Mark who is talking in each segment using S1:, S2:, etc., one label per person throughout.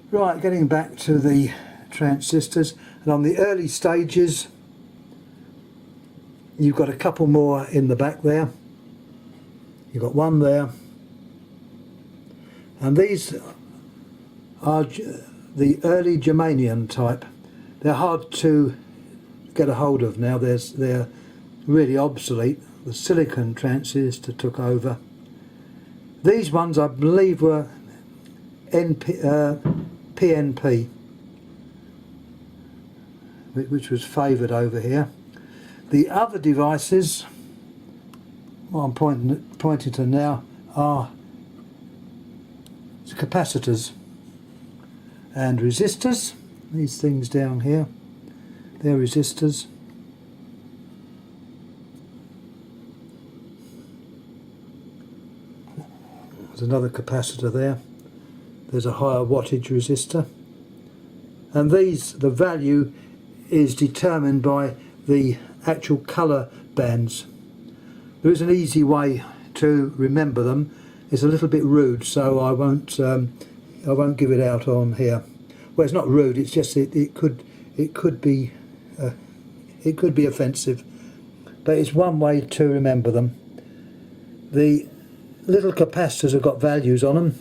S1: Right, getting back to the transistors, and on the early stages you've got a couple more in the back there. You've got one there, and these are the early germanium type. They're hard to get a hold of now. They're really obsolete. The silicon transistor took over. These ones I believe were PNP, which was favoured over here. The other devices, what I'm pointing to now, are capacitors and resistors. These things down here, they're resistors. There's another capacitor there. There's a higher wattage resistor. And these, the value is determined by the actual colour bands. There is an easy way to remember them. It's a little bit rude, so I won't give it out on here. Well, it's not rude. It's just it could be offensive, but it's one way to remember them. The little capacitors have got values on them.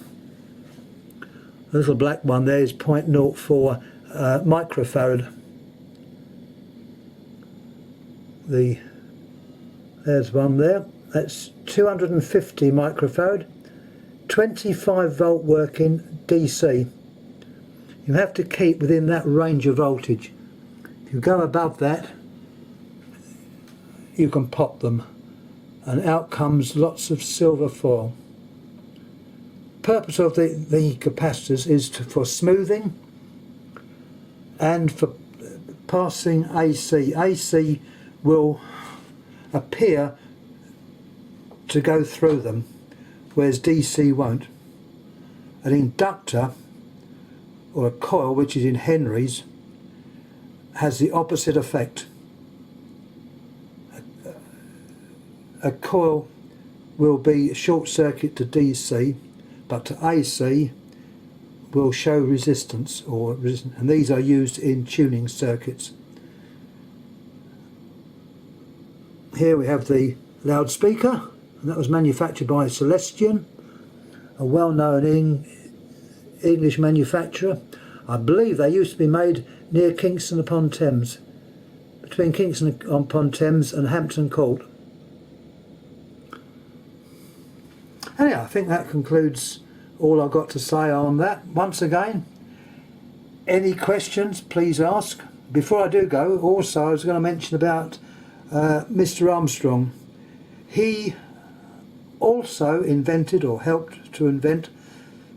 S1: The little black one there is 0.04 microfarad. There's one there. That's 250 microfarad. 25 volt working DC. You have to keep within that range of voltage. If you go above that, you can pop them, and out comes lots of silver foil. Purpose of the capacitors is for smoothing and for passing AC. AC will appear to go through them, whereas DC won't. An inductor, or a coil, which is in henries, has the opposite effect. A coil will be short circuit to DC, but to AC will show resistance, and these are used in tuning circuits. Here we have the loudspeaker, and that was manufactured by Celestion, a well-known English manufacturer. I believe they used to be made near Kingston upon Thames, between Kingston upon Thames and Hampton Court. Anyhow, I think that concludes all I've got to say on that. Once again, any questions, please ask. Before I do go, also I was going to mention about Mr. Armstrong. He also invented, or helped to invent,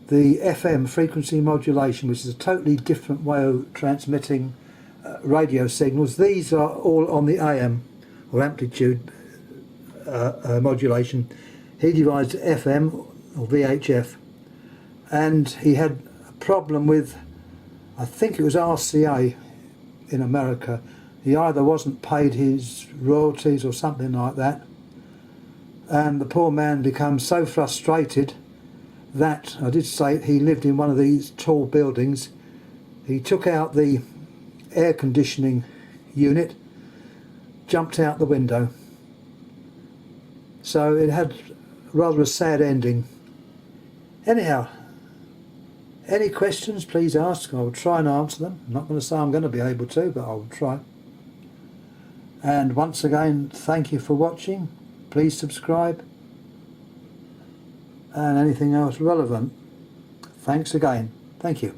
S1: the FM frequency modulation, which is a totally different way of transmitting radio signals. These are all on the AM, or amplitude modulation. He devised FM, or VHF, and he had a problem with, I think it was RCA in America. He either wasn't paid his royalties or something like that, and the poor man becomes so frustrated that, I did say he lived in one of these tall buildings. He took out the air conditioning unit, jumped out the window. So it had rather a sad ending. Anyhow, any questions, please ask. I'll try and answer them. I'm not going to say I'm going to be able to, but I'll try. And once again, thank you for watching. Please subscribe, and anything else relevant. Thanks again. Thank you.